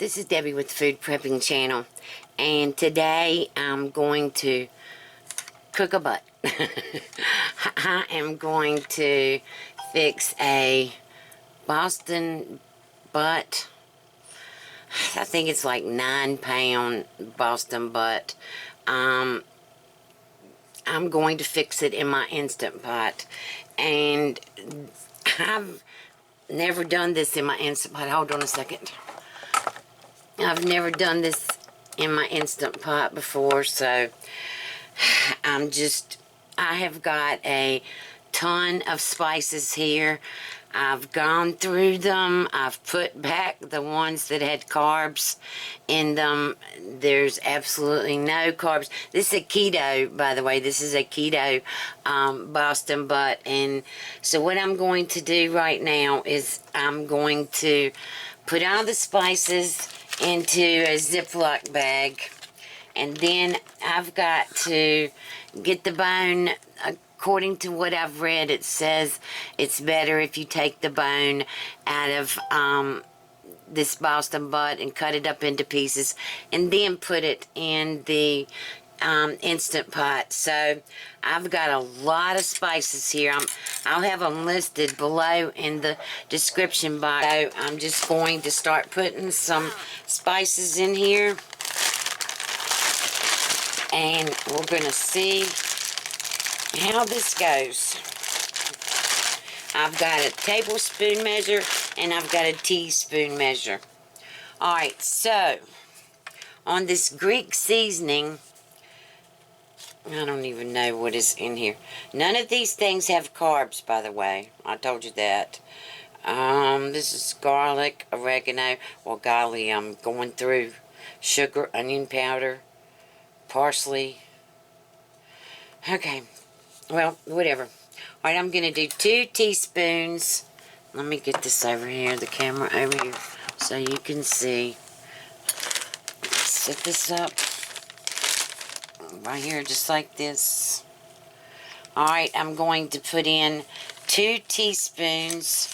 This is Debbie with the Food Prepping channel, and today I'm going to cook a butt. I am going to fix a Boston butt. I think it's like 9-pound Boston butt. I'm going to fix it in my Instant Pot, and I've never done this in my Instant Pot. Hold on a second. I've never done this in my Instant Pot before, so I have got a ton of spices here. I've gone through them. I've put back the ones that had carbs in them. There's absolutely no carbs. This is a keto, by the way. This is a keto Boston butt. And so what I'm going to do right now is I'm going to put all the spices into a Ziploc bag, and then I've got to get the bone. According to what I've read, it says it's better if you take the bone out of this Boston butt and cut it up into pieces and then put it in the Instant Pot. So I've got a lot of spices here. I'll have them listed below in the description box. So I'm just going to start putting some spices in here, and we're going to see how this goes. I've got a tablespoon measure and I've got a teaspoon measure. Alright, so on this Greek seasoning, I don't even know what is in here. None of these things have carbs, by the way. I told you that. This is garlic, oregano. Well, golly, I'm going through sugar, onion powder, parsley. Okay. Well, whatever. Alright, I'm going to do 2 teaspoons. Let me get this over here, the camera over here, so you can see. Set this up right here, just like this. Alright, I'm going to put in 2 teaspoons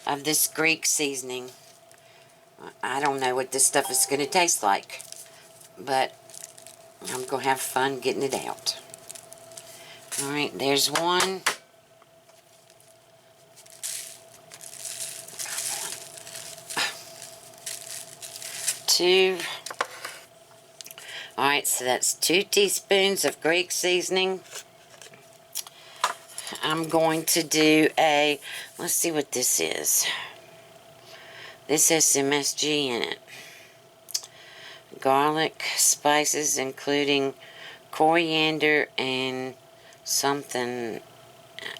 of this Greek seasoning. I don't know what this stuff is going to taste like, but I'm going to have fun getting it out. Alright, there's 1. 2. Alright, so that's 2 teaspoons of Greek seasoning. I'm going to do let's see what this is. This has MSG in it. Garlic, spices, including coriander and something,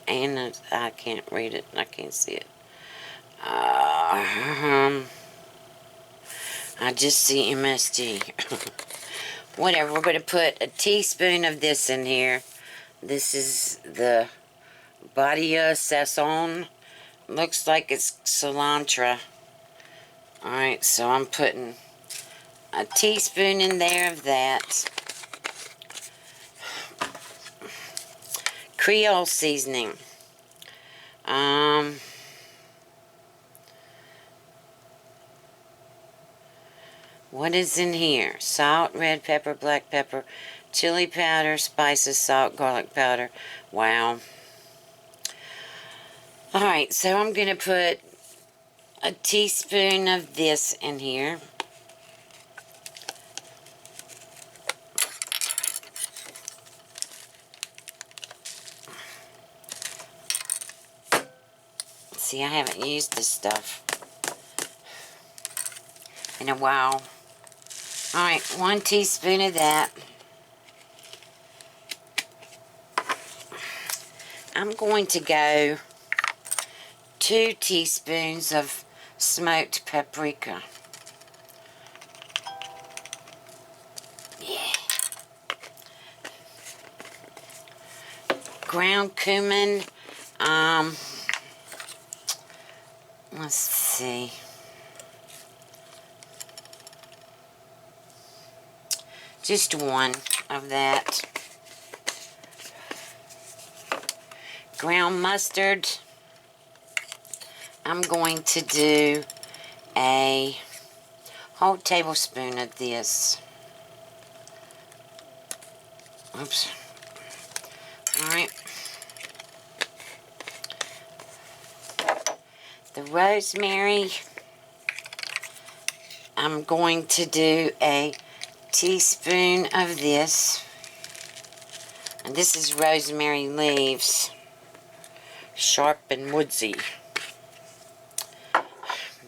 and I can't read it. I can't see it. I just see MSG. Whatever, we're going to put a teaspoon of this in here. This is the Sazon. Looks like it's cilantro. Alright, so I'm putting a teaspoon in there of that. Creole Seasoning. What is in here? Salt, red pepper, black pepper, chili powder, spices, salt, garlic powder. Wow. Alright, so I'm going to put a teaspoon of this in here. See, I haven't used this stuff in a while. Alright, 1 teaspoon of that. I'm going to go 2 teaspoons of smoked paprika. Yeah. Ground cumin. Let's see. Just 1 of that. Ground mustard. I'm going to do a whole tablespoon of this. Oops. Alright. The rosemary, I'm going to do a teaspoon of this. And this is rosemary leaves. Sharp and woodsy.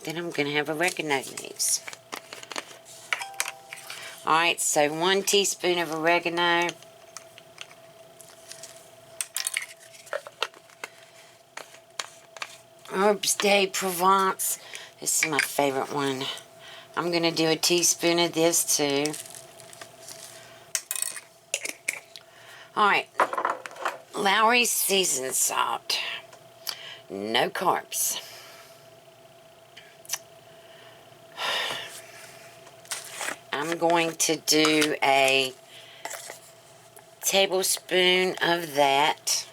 Then I'm going to have oregano leaves. Alright, so 1 teaspoon of oregano. Herbs de Provence. This is my favorite one. I'm going to do a teaspoon of this too. Alright. Lowry seasoned salt. No carbs. I'm going to do a tablespoon of that.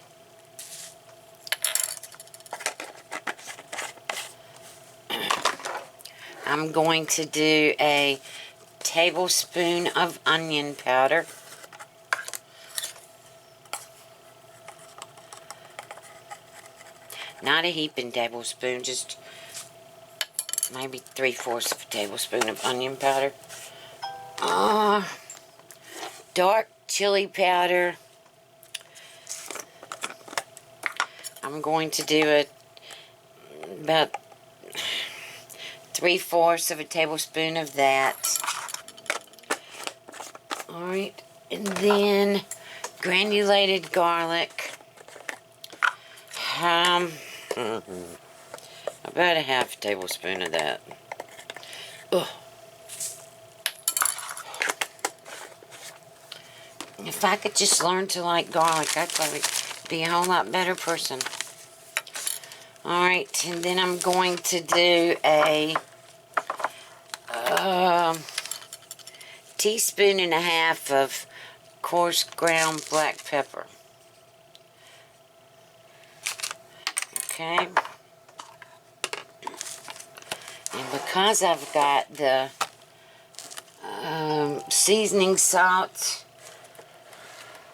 I'm going to do a tablespoon of onion powder. Not a heaping tablespoon, just maybe 3/4 of a tablespoon of onion powder. Dark chili powder. I'm going to do about 3/4 of a tablespoon of that. Alright, and then granulated garlic. About a 1/2 tablespoon of that. Ugh. If I could just learn to like garlic, I'd probably be a whole lot better person. Alright, and then I'm going to do a teaspoon and a half of coarse ground black pepper. Okay. And because I've got the seasoning salt,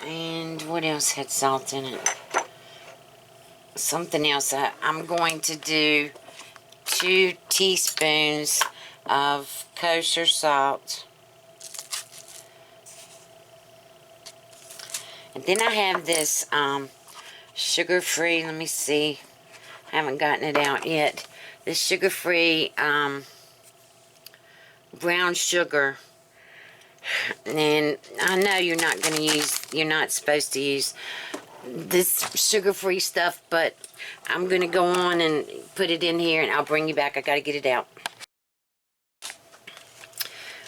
and what else had salt in it? Something else. I'm going to do 2 teaspoons of kosher salt. And then I have this sugar-free, let me see, I haven't gotten it out yet. This sugar-free brown sugar. And I know you're not supposed to use this sugar-free stuff, but I'm going to go on and put it in here, and I'll bring you back. I got to get it out.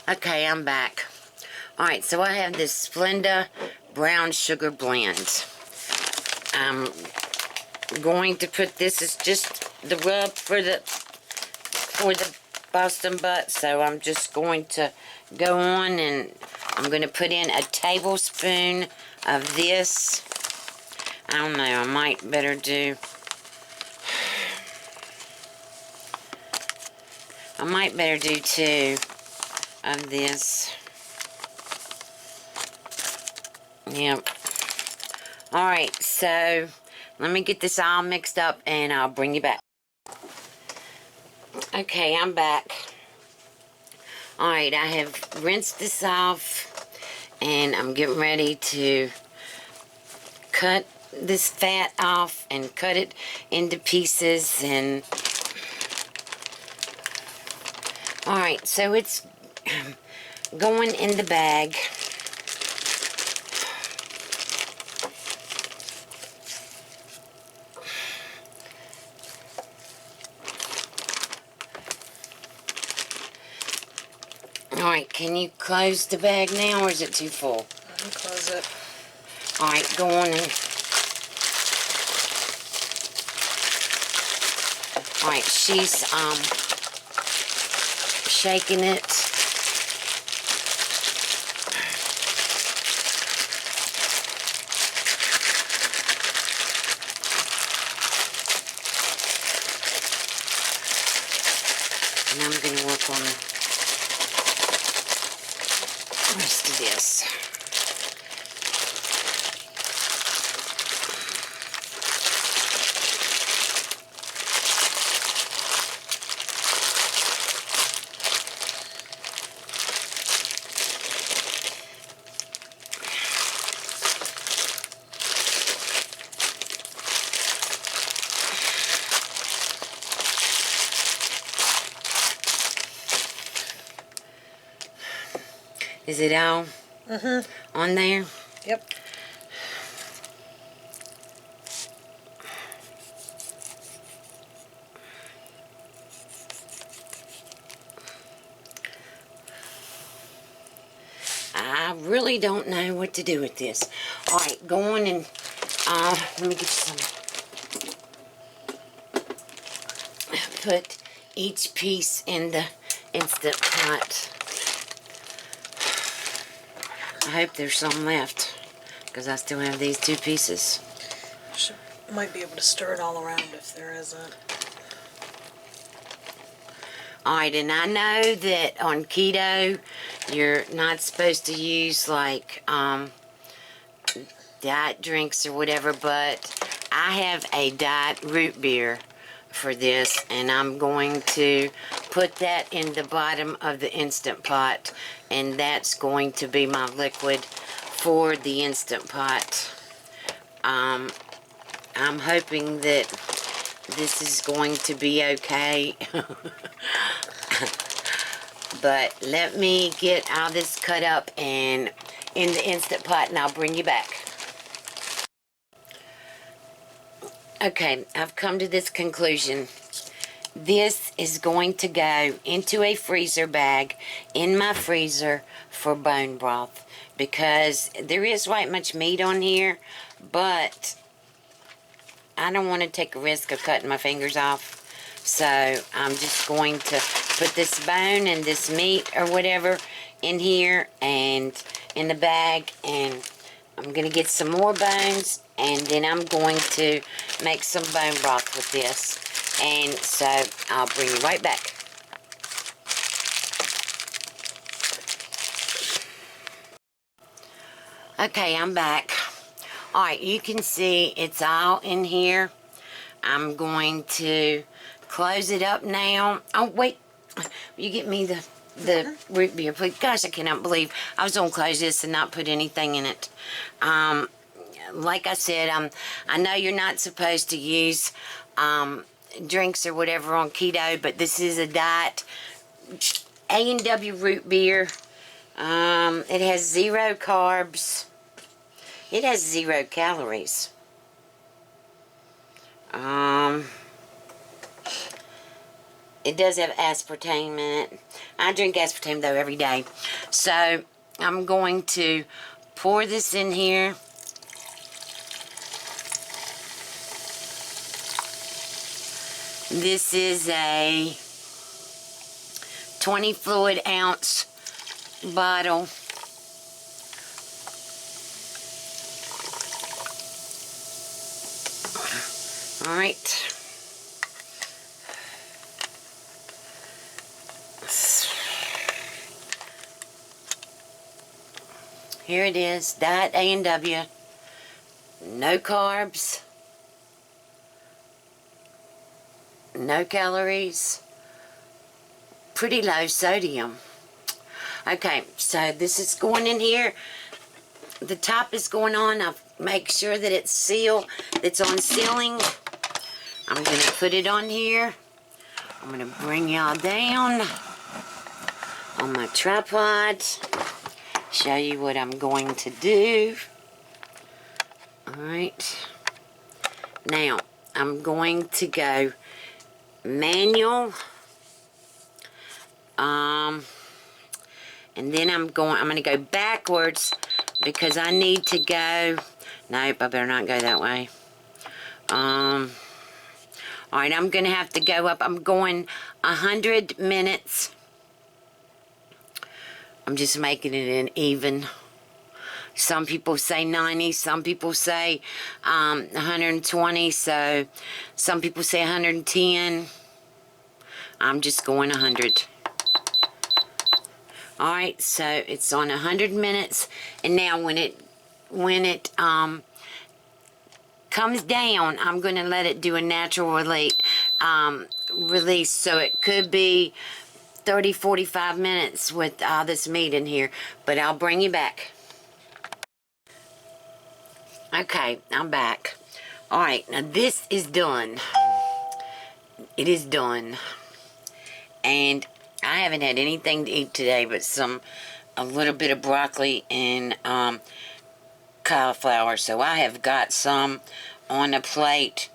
Okay, I'm back. Alright, so I have this Splenda brown sugar blend. I'm going to put this as just the rub for the Boston butt, so I'm just going to go on and I'm going to put in a tablespoon of this. I don't know, I might better do 2 of this. Yep. Alright, so let me get this all mixed up and I'll bring you back. Okay, I'm back. Alright, I have rinsed this off and I'm getting ready to cut this fat off and cut it into pieces. And alright, so it's going in the bag. Alright, can you close the bag now, or is it too full? I can close it. Alright, go on and... Alright, she's, shaking it. And I'm gonna work on rest of this. Is it all on there? Yep. I really don't know what to do with this. Alright, go on and let me get you some. Put each piece in the Instant Pot. I hope there's some left, because I still have these 2 pieces. Might be able to stir it all around if there isn't. Alright, and I know that on keto, you're not supposed to use like diet drinks or whatever, but I have a diet root beer for this, and I'm going to put that in the bottom of the Instant Pot, and that's going to be my liquid for the Instant Pot. I'm hoping that this is going to be okay. But let me get all this cut up and in the Instant Pot, and I'll bring you back. Okay, I've come to this conclusion. This is going to go into a freezer bag in my freezer for bone broth, because there is quite much meat on here, but I don't want to take a risk of cutting my fingers off. So I'm just going to put this bone and this meat or whatever in here and in the bag, and I'm going to get some more bones, and then I'm going to make some bone broth with this. And so I'll bring you right back. Okay, I'm back. Alright, you can see it's all in here. I'm going to close it up now. Oh, wait. You get me the root beer, please. Gosh, I cannot believe I was going to close this and not put anything in it. Like I said, I know you're not supposed to use drinks or whatever on keto, but this is a diet A&W Root Beer. It has 0 carbs. It has 0 calories. It does have aspartame in it. I drink aspartame though every day. So I'm going to pour this in here. This is a 20 fluid ounce bottle. All right. Here it is, Diet A&W. No carbs. No calories. Pretty low sodium. Okay, so this is going in here. The top is going on. I'll make sure that it's sealed. It's on sealing. I'm going to put it on here. I'm going to bring y'all down on my tripod. Show you what I'm going to do. Alright. Now, I'm going to go manual. And then I'm going to go backwards because I need to go. Nope, I better not go that way. Alright, I'm going to have to go up. I'm going 100 minutes. I'm just making it an even. Some people say 90, some people say 120, so some people say 110. I'm just going 100. Alright, so it's on 100 minutes, and now when it comes down, I'm going to let it do a natural release, so it could be 30-45 minutes with all this meat in here, but I'll bring you back. Okay, I'm back. Alright, now this is done. It is done. And I haven't had anything to eat today but a little bit of broccoli and cauliflower. So I have got some on a plate.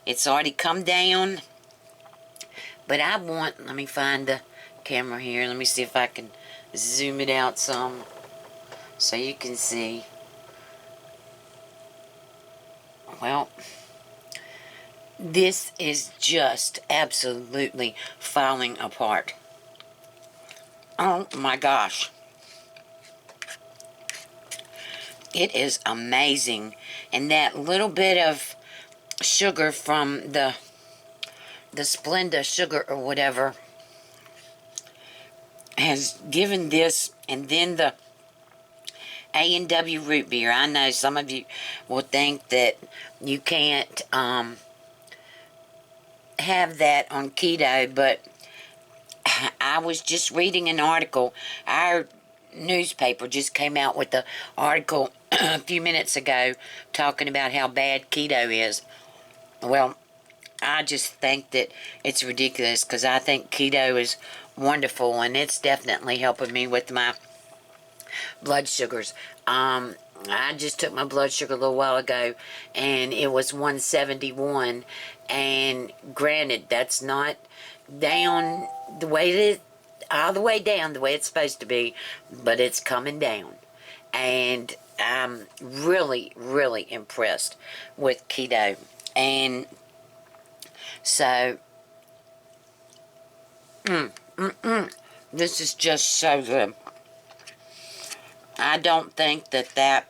It's already come down. But let me find the camera here. Let me see if I can zoom it out some so you can see. Well, this is just absolutely falling apart. Oh my gosh. It is amazing. And that little bit of sugar from the Splenda sugar or whatever has given this, and then the A&W Root Beer. I know some of you will think that you can't have that on keto, but I was just reading an article. Our newspaper just came out with the article a few minutes ago talking about how bad keto is. Well, I just think that it's ridiculous, because I think keto is wonderful, and it's definitely helping me with my blood sugars. I just took my blood sugar a little while ago, and it was 171, and granted, that's not down the way it is, all the way down the way it's supposed to be, but it's coming down, and I'm really, really impressed with keto. And so, this is just so good. I don't think that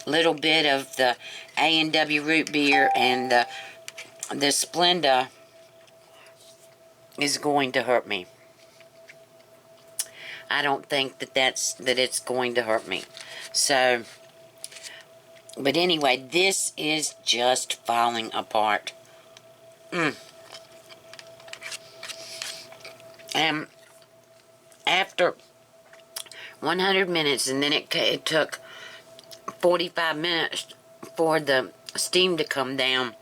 little bit of the A&W Root Beer and the Splenda is going to hurt me. I don't think that it's going to hurt me. So, but anyway, this is just falling apart. And after 100 minutes, and then it took 45 minutes for the steam to come down.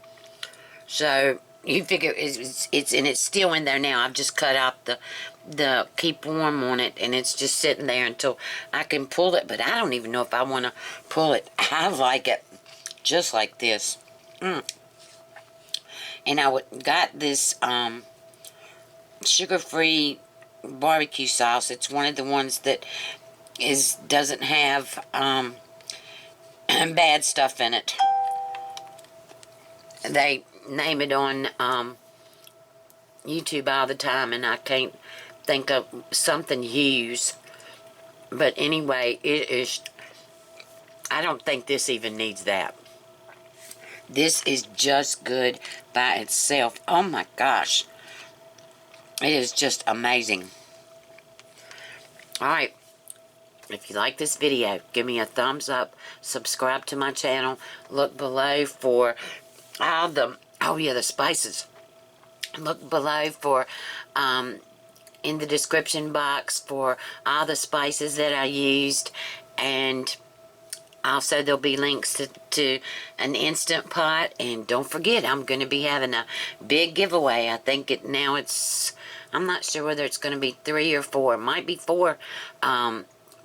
So you figure it's still in there now. I've just cut out the keep warm on it, and it's just sitting there until I can pull it. But I don't even know if I want to pull it. I like it just like this. And I got this sugar-free barbecue sauce. It's one of the ones that doesn't have bad stuff in it. They name it on YouTube all the time, and I can't think of something to use. But anyway, it is. I don't think this even needs that. This is just good by itself. Oh my gosh. It is just amazing. Alright. If you like this video, give me a thumbs up. Subscribe to my channel. Look below for all the spices. Look below for in the description box for all the spices that I used, and also there'll be links to an Instant Pot. And don't forget, I'm going to be having a big giveaway. I think I'm not sure whether it's going to be 3 or 4. It might be 4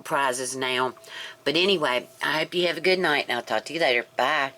prizes now. But anyway, I hope you have a good night, and I'll talk to you later. Bye.